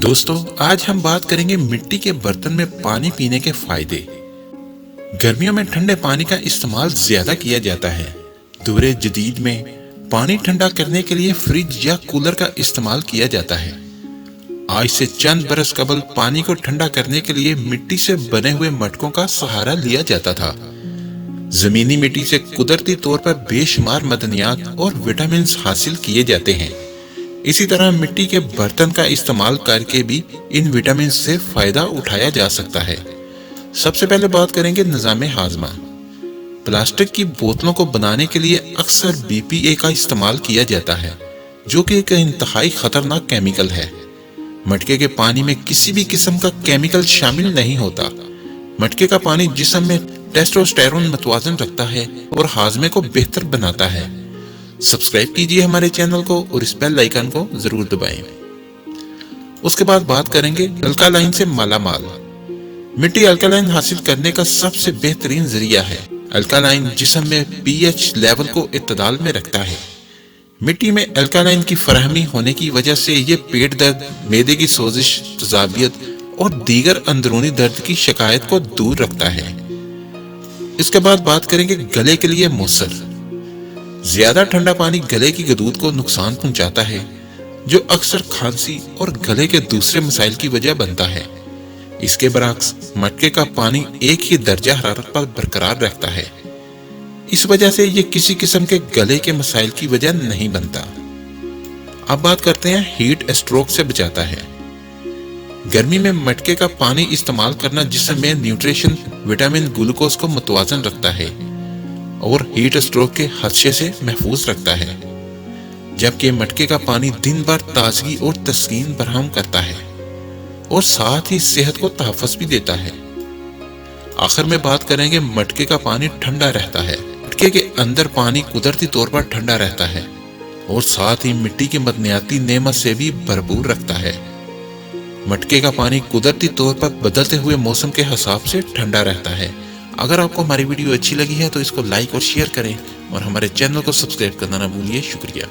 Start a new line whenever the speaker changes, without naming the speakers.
दोस्तों, आज हम बात करेंगे मिट्टी के बर्तन में पानी पीने के फायदे। गर्मियों में ठंडे पानी का इस्तेमाल ज्यादा किया जाता है। दौरे जदीद में पानी ठंडा करने के लिए फ्रिज या कूलर का इस्तेमाल किया जाता है। आज से चंद बरस कबल पानी को ठंडा करने के लिए मिट्टी से बने हुए मटकों का सहारा लिया जाता था। जमीनी मिट्टी से कुदरती तौर पर बेशुमार मदनियात और विटामिन हासिल किए जाते हैं। इसी तरह मिट्टी के बर्तन का इस्तेमाल करके भी इन विटामिन से फायदा उठाया जा सकता है। सबसे पहले बात करेंगे निज़ामे हाजमा। प्लास्टिक की बोतलों को बनाने के लिए अक्सर BPA का इस्तेमाल किया जाता है, जो कि एक इंतहाई खतरनाक केमिकल है। मटके के पानी में किसी भी किस्म का केमिकल शामिल नहीं होता। मटके का पानी जिस्म में टेस्टोस्टेरोन मतवाजन रखता है और हाजमे को बेहतर बनाता है। सब्सक्राइब कीजिए हमारे चैनल को और इस बेल आइकन को जरूर दबाएं। उसके बाद बात करेंगे अल्कालाइन से मालामाल। मिट्टी अल्कालाइन हासिल करने का सबसे बेहतरीन जरिया है। अल्कालाइन जिस्म में pH लेवल को इत्तदाल में रखता है। मिट्टी में अल्कालाइन की फराहमी होने की वजह से ये पेट दर्द, मैदे की सोजिश, तजाबियत और दीगर अंदरूनी दर्द की शिकायत को दूर रखता है। इसके बाद बात करेंगे गले के लिए मौसर। ज्यादा ठंडा पानी गले की गदूद को नुकसान पहुंचाता है, जो अक्सर खांसी और गले के दूसरे मसाइल की वजह बनता है। इसके बरक्स मटके का पानी एक ही दर्जा हरारत पर बरकरार रहता है। इस वजह से ये किसी किस्म के गले के मसाइल की वजह नहीं बनता। अब बात करते हैं हीट स्ट्रोक से बचाता है। गर्मी में मटके का पानी इस्तेमाल करना जिस्म में न्यूट्रिशन, विटामिन, ग्लूकोज को मुतवाजन रखता है और हीट स्ट्रोक के खदशे से महफूज रखता है, जबकि मटके का पानी दिन भर ताजगी और तस्कीन बराहम करता है और साथ ही सेहत को तहफ़्फ़ुज़ भी देता है। आखिर में बात करेंगे मटके का पानी ठंडा रहता है। मटके के अंदर पानी कुदरती तौर पर ठंडा रहता है और साथ ही मिट्टी की मदनियाती नेमत से भी भरपूर रखता है। मटके का पानी कुदरती तौर पर बदलते हुए मौसम के हिसाब से ठंडा रहता है। अगर आपको हमारी वीडियो अच्छी लगी है तो इसको लाइक और शेयर करें और हमारे चैनल को सब्सक्राइब करना ना भूलिए। शुक्रिया।